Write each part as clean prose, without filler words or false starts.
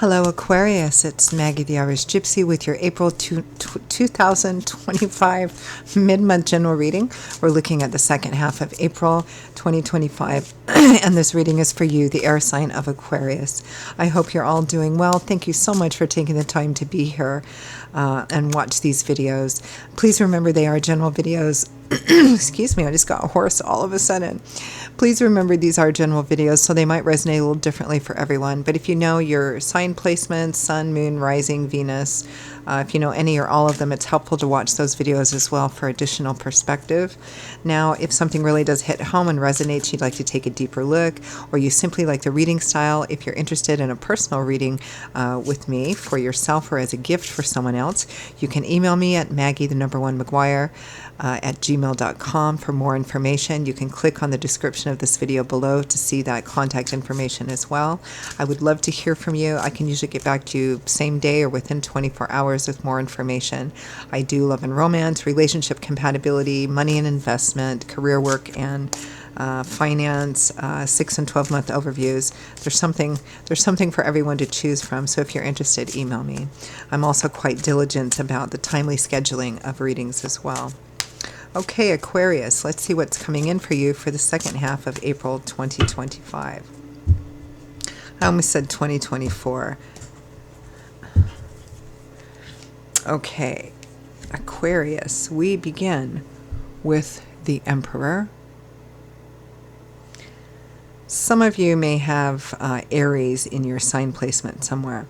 Hello, Aquarius. It's Maggie the Irish Gypsy with your April 2025 mid-month general reading. We're looking at the second half of April 2025, and this reading is for you, the air sign of Aquarius. I hope you're all doing well. Thank you so much for taking the time to be here and watch these videos. Please remember they are general videos. Excuse me, I just got hoarse all of a sudden. Please remember these are general videos, so they might resonate a little differently for everyone. But if you know your sign placements, sun, moon, rising, Venus, if you know any or all of them, it's helpful to watch those videos as well for additional perspective. Now, if something really does hit home and resonates, you'd like to take a deeper look, or you simply like the reading style, if you're interested in a personal reading with me for yourself or as a gift for someone else, you can email me at Maggie1McGuire at gmail.com for more information. You can click on the description of this video below to see that contact information as well. I would love to hear from you. I can usually get back to you same day or within 24 hours with more information. I do love and romance, relationship compatibility, money and investment, career work and finance, 6 and 12 month overviews. There's something for everyone to choose from. So if you're interested, email me. I'm also quite diligent about the timely scheduling of readings as well. Okay, Aquarius, let's see what's coming in for you for the second half of April 2025. I almost said 2024. Okay, Aquarius, we begin with the Emperor. Some of you may have Aries in your sign placement somewhere.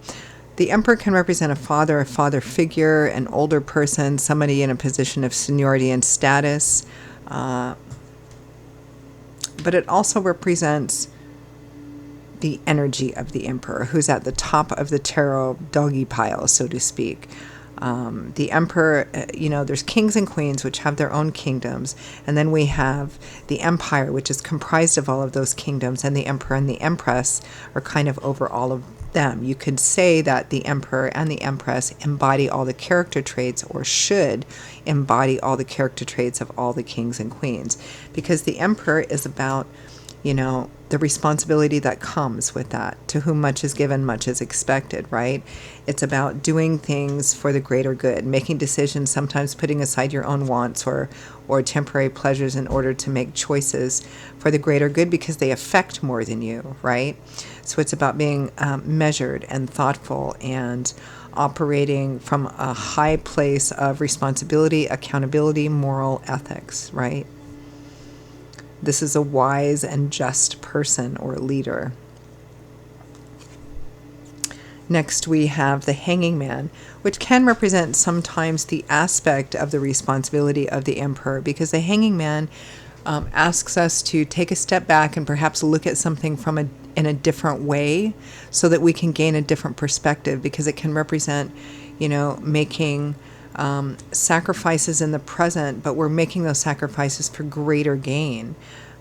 The Emperor can represent a father figure, an older person, somebody in a position of seniority and status. But it also represents the energy of the Emperor, who's at the top of the tarot doggy pile, so to speak. The Emperor, there's kings and queens, which have their own kingdoms. And then we have the Empire, which is comprised of all of those kingdoms. And the Emperor and the Empress are kind of over all of them. You could say that the Emperor and the Empress embody all the character traits, or should embody all the character traits of all the kings and queens. Because the Emperor is about, the responsibility that comes with that. To whom much is given, much is expected, right? It's about doing things for the greater good, making decisions, sometimes putting aside your own wants or temporary pleasures in order to make choices for the greater good because they affect more than you, right? So it's about being measured and thoughtful and operating from a high place of responsibility, accountability, moral ethics, right? This is a wise and just person or leader. Next, we have the Hanging Man, which can represent sometimes the aspect of the responsibility of the Emperor, because the Hanging Man asks us to take a step back and perhaps look at something in a different way so that we can gain a different perspective, because it can represent, making sacrifices in the present, but we're making those sacrifices for greater gain.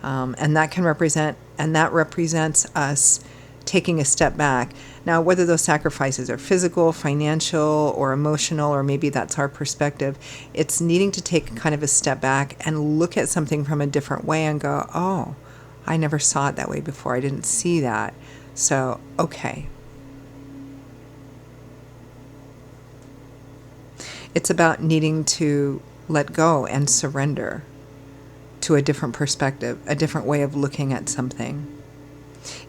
And that represents us taking a step back. Now, whether those sacrifices are physical, financial, or emotional, or maybe that's our perspective, it's needing to take kind of a step back and look at something from a different way and go, oh, I never saw it that way before. I didn't see that. So, okay. It's about needing to let go and surrender to a different perspective, a different way of looking at something.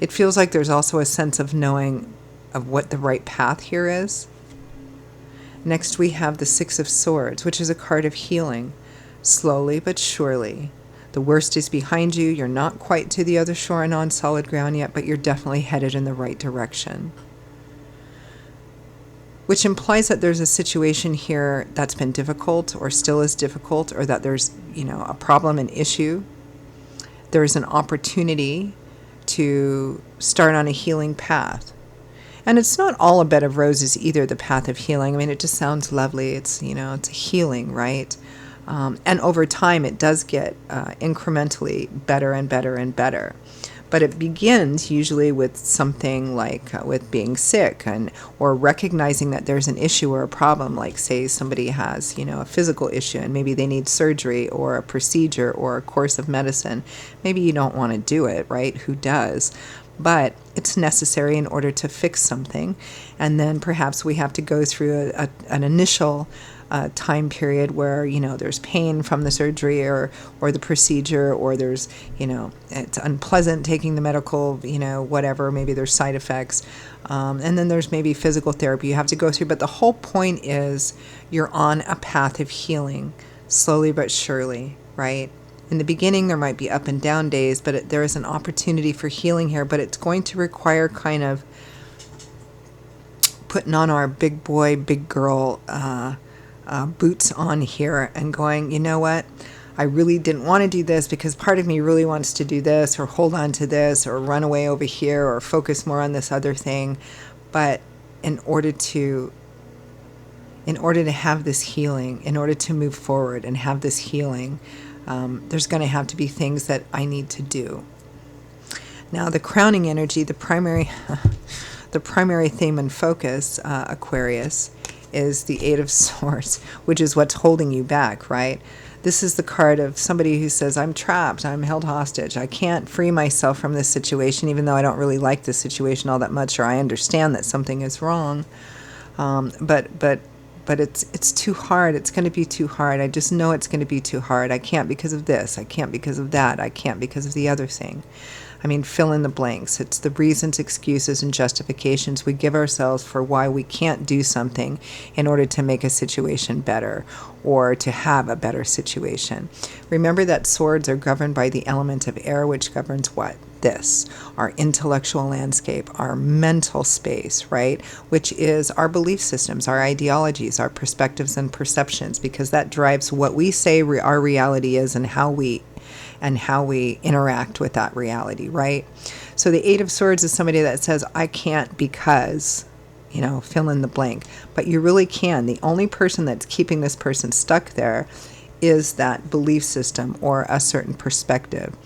It feels like there's also a sense of knowing of what the right path here is. Next, we have the Six of Swords, which is a card of healing. Slowly but surely. The worst is behind you. You're not quite to the other shore and on solid ground yet, but you're definitely headed in the right direction. Which implies that there's a situation here that's been difficult or still is difficult, or that there's, a problem, an issue. There's an opportunity to start on a healing path. And it's not all a bed of roses either, the path of healing. I mean, it just sounds lovely. It's, it's a healing, right? And over time, it does get incrementally better and better and better. But it begins usually with something like with being sick or recognizing that there's an issue or a problem, like say somebody has, a physical issue and maybe they need surgery or a procedure or a course of medicine. Maybe you don't want to do it, right? Who does? but it's necessary in order to fix something. And then perhaps we have to go through an initial time period where, there's pain from the surgery or the procedure, or there's, it's unpleasant taking the medical, whatever, maybe there's side effects. And then there's maybe physical therapy you have to go through. But the whole point is you're on a path of healing, slowly but surely, right? In the beginning, there might be up and down days, but there is an opportunity for healing here. But it's going to require kind of putting on our big boy, big girl boots on here and going, you know what? I really didn't want to do this because part of me really wants to do this, or hold on to this, or run away over here, or focus more on this other thing. But in order to have this healing, in order to move forward and have this healing, there's going to have to be things that I need to do. Now, the crowning energy, the primary theme and focus, Aquarius, is the Eight of Swords, which is what's holding you back, right? This is the card of somebody who says, I'm trapped, I'm held hostage, I can't free myself from this situation, even though I don't really like this situation all that much, or I understand that something is wrong. But it's too hard. It's going to be too hard. I just know it's going to be too hard. I can't because of this. I can't because of that. I can't because of the other thing. I mean, fill in the blanks. It's the reasons, excuses, and justifications we give ourselves for why we can't do something in order to make a situation better or to have a better situation. Remember that swords are governed by the element of air, which governs what? This, our intellectual landscape, our mental space, right? Which is our belief systems, our ideologies, our perspectives and perceptions, because that drives what we say our reality is and how we interact with that reality, right? So the Eight of Swords is somebody that says, I can't because, fill in the blank. But you really can. The only person that's keeping this person stuck there is that belief system or a certain perspective.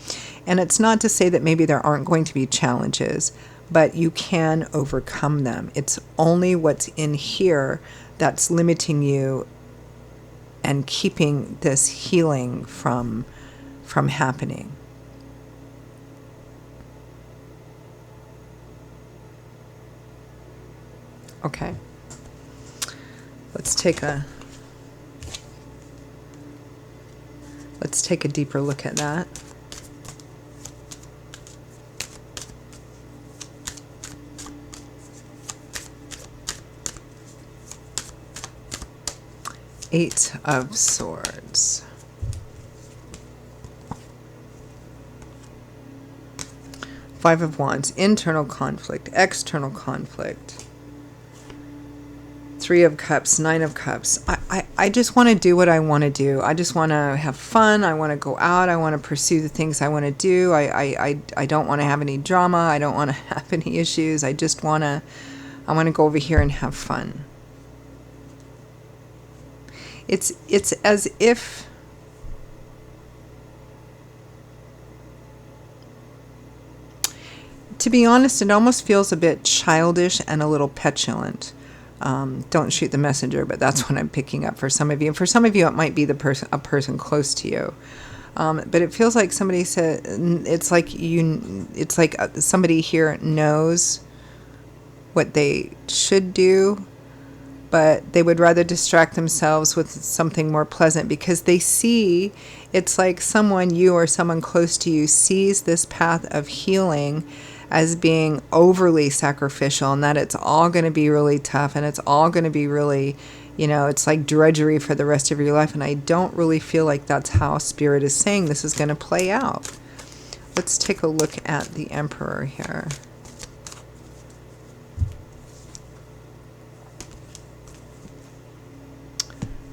And it's not to say that maybe there aren't going to be challenges, but you can overcome them. It's only what's in here that's limiting you and keeping this healing from happening. Okay. Let's take a deeper look at that. Eight of Swords. Five of Wands, internal conflict, external conflict. Three of Cups, Nine of Cups. I just want to do what I want to do. I just want to have fun. I want to go out. I want to pursue the things I want to do. I don't want to have any drama. I don't want to have any issues. I want to go over here and have fun. It's as if to be honest, it almost feels a bit childish and a little petulant. Don't shoot the messenger, but that's what I'm picking up for some of you. And for some of you, it might be a person close to you. But it feels like somebody said, it's like somebody here knows what they should do, but they would rather distract themselves with something more pleasant because they see, it's like you or someone close to you sees this path of healing as being overly sacrificial, and that it's all going to be really tough and it's all going to be really, it's like drudgery for the rest of your life. And I don't really feel like that's how Spirit is saying this is going to play out. Let's take a look at the Emperor here.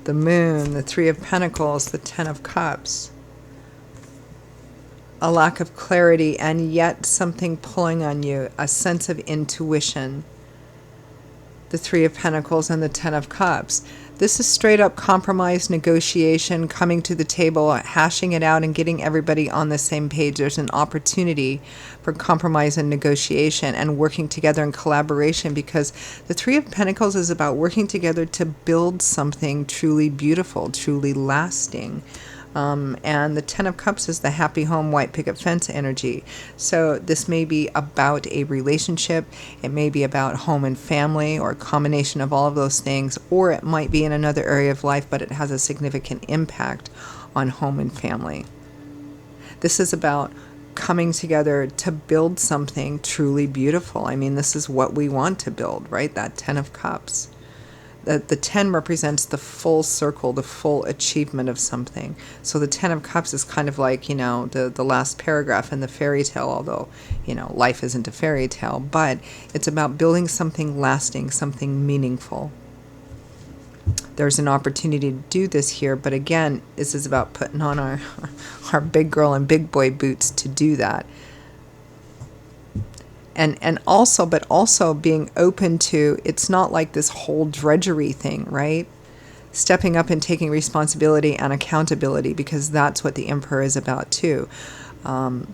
The Moon, the Three of Pentacles, the Ten of Cups. A lack of clarity and yet something pulling on you, a sense of intuition. The Three of Pentacles and the Ten of Cups. This is straight up compromise, negotiation, coming to the table, hashing it out and getting everybody on the same page. There's an opportunity for compromise and negotiation and working together in collaboration, because the Three of Pentacles is about working together to build something truly beautiful, truly lasting. And the Ten of Cups is the happy home, white picket fence energy. So this may be about a relationship. It may be about home and family, or a combination of all of those things. Or it might be in another area of life, but it has a significant impact on home and family. This is about coming together to build something truly beautiful. I mean, this is what we want to build, right? That Ten of Cups. The 10 represents the full circle, the full achievement of something. So the 10 of Cups is kind of like, the last paragraph in the fairy tale, although, life isn't a fairy tale, but it's about building something lasting, something meaningful. There's an opportunity to do this here, but again, this is about putting on our big girl and big boy boots to do that. And also being open to, it's not like this whole drudgery thing, right? Stepping up and taking responsibility and accountability, because that's what the Emperor is about too. And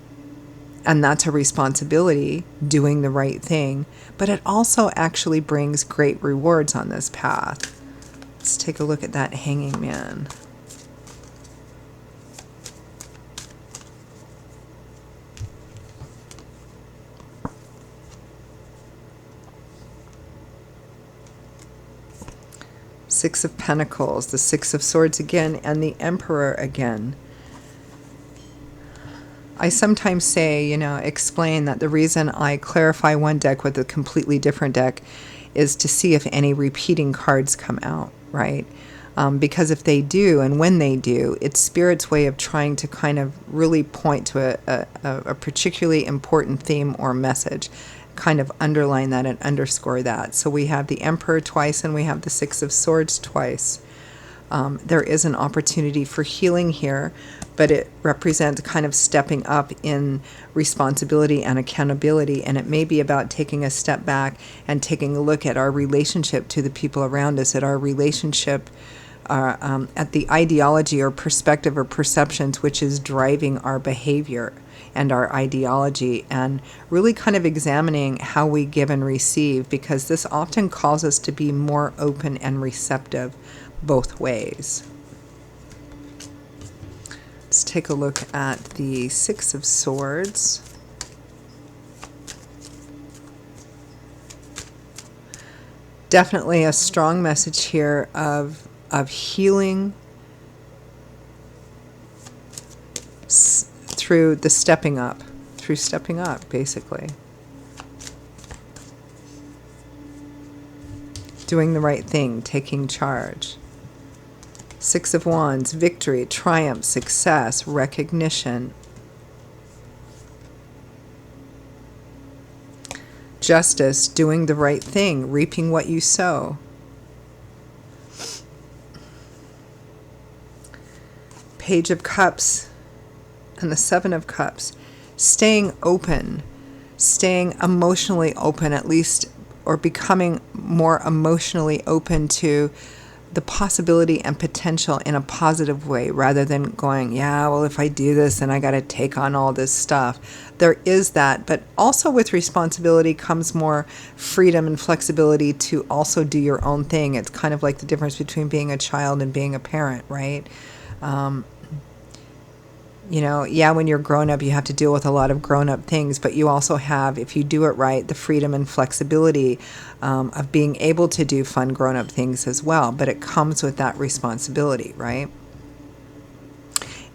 that's a responsibility, doing the right thing. But it also actually brings great rewards on this path. Let's take a look at that Hanging Man. Six of Pentacles, the Six of Swords again, and the Emperor again. I sometimes say, explain that the reason I clarify one deck with a completely different deck is to see if any repeating cards come out, right? Because if they do, and when they do, it's Spirit's way of trying to kind of really point to a particularly important theme or message, kind of underline that and underscore that. So we have the Emperor twice, and we have the Six of Swords twice. There is an opportunity for healing here, but it represents kind of stepping up in responsibility and accountability, and it may be about taking a step back and taking a look at our relationship to the people around us, at our relationship, at the ideology or perspective or perceptions which is driving our behavior and our ideology, and really kind of examining how we give and receive, because this often calls us to be more open and receptive both ways. Let's take a look at the Six of Swords. Definitely a strong message here of healing through the stepping up, basically. Doing the right thing, taking charge. Six of Wands, victory, triumph, success, recognition. Justice, doing the right thing, reaping what you sow. Page of Cups and the Seven of Cups. Staying open, staying emotionally open, at least, or becoming more emotionally open to the possibility and potential in a positive way, rather than going, yeah, well, if I do this, then I got to take on all this stuff. There is that, but also with responsibility comes more freedom and flexibility to also do your own thing. It's kind of like the difference between being a child and being a parent, right? When you're grown up, you have to deal with a lot of grown up things, but you also have, if you do it right, the freedom and flexibility of being able to do fun grown up things as well. But it comes with that responsibility, right?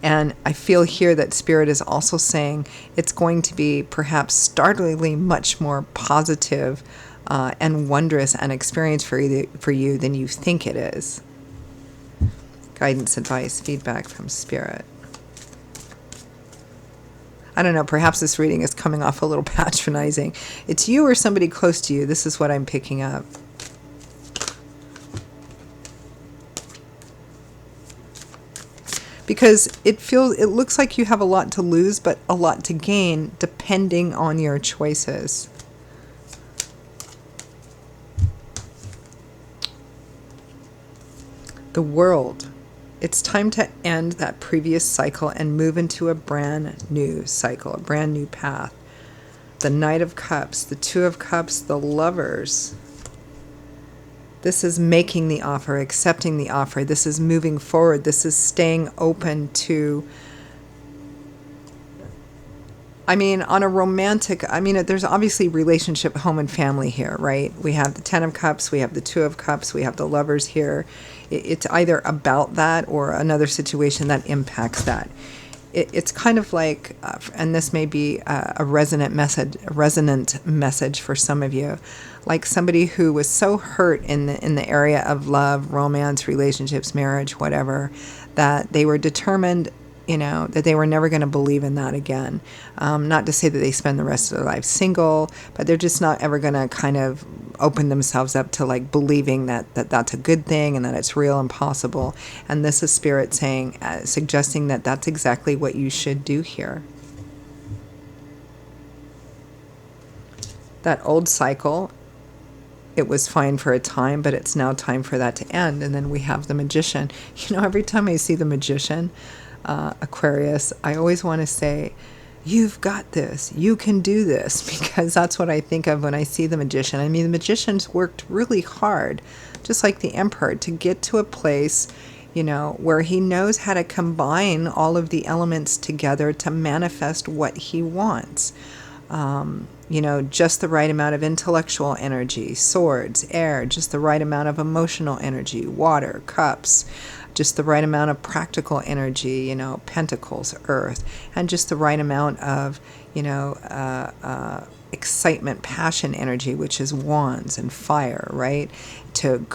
And I feel here that Spirit is also saying it's going to be perhaps startlingly much more positive and wondrous an experience for you than you think it is. Guidance, advice, feedback from Spirit. I don't know, perhaps this reading is coming off a little patronizing. It's you or somebody close to you. This is what I'm picking up. Because it looks like you have a lot to lose, but a lot to gain, depending on your choices. The World. It's time to end that previous cycle and move into a brand new cycle, a brand new path. The Knight of Cups, the Two of Cups, the Lovers. This is making the offer, accepting the offer. This is moving forward. This is staying open to, I mean, on a romantic, I mean, there's obviously relationship, home and family here, right? We have the Ten of Cups, we have the Two of Cups, we have the Lovers here. It's either about that or another situation that impacts that. It's kind of like, and this may be a resonant message for some of you, like somebody who was so hurt in the area of love, romance, relationships, marriage, whatever, that they were determined, you know, that they were never going to believe in that again. Not to say that they spend the rest of their life single, but they're just not ever going to kind of open themselves up to like believing that that's a good thing and that it's real and possible. And this is Spirit saying, suggesting that that's exactly what you should do here. That old cycle, it was fine for a time, but it's now time for that to end. And then we have the Magician. You know, every time I see the Magician, Aquarius, I always want to say, you've got this, you can do this, because that's what I think of when I see the Magician. I mean, the Magician's worked really hard, just like the Emperor, to get to a place, you know, where he knows how to combine all of the elements together to manifest what he wants. You know, just the right amount of intellectual energy, swords, air, just the right amount of emotional energy, water, cups, just the right amount of practical energy, you know, pentacles, earth, and just the right amount of, you know, excitement, passion energy, which is wands and fire, right? To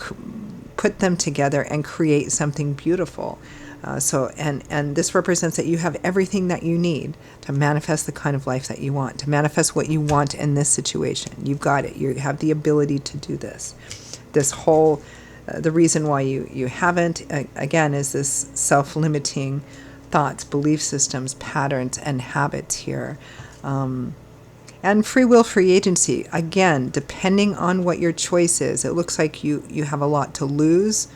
put them together and create something beautiful. And this represents that you have everything that you need to manifest the kind of life that you want, to manifest what you want in this situation. You've got it. You have the ability to do this. This whole, the reason why you haven't, again, is this self-limiting thoughts, belief systems, patterns, and habits here. And free will, free agency. Again, depending on what your choice is, it looks like you have a lot to lose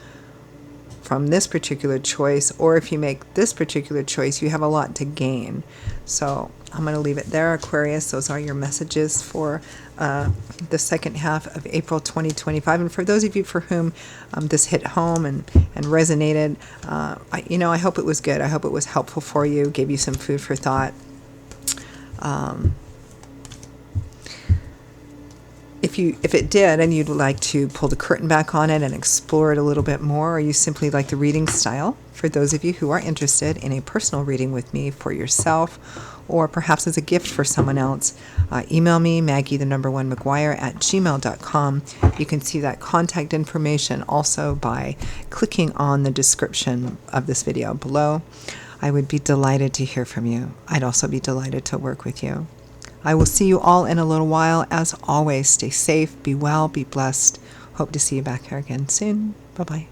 from this particular choice, or if you make this particular choice, you have a lot to gain. So I'm going to leave it there, Aquarius. Those are your messages for the second half of April 2025. And for those of you for whom this hit home and resonated, I hope it was good. I hope it was helpful for you, gave you some food for thought. If it did, and you'd like to pull the curtain back on it and explore it a little bit more, or you simply like the reading style, for those of you who are interested in a personal reading with me for yourself, or perhaps as a gift for someone else, email me, Maggie_McGuire@gmail.com. You can see that contact information also by clicking on the description of this video below. I would be delighted to hear from you. I'd also be delighted to work with you. I will see you all in a little while. As always, stay safe, be well, be blessed. Hope to see you back here again soon. Bye-bye.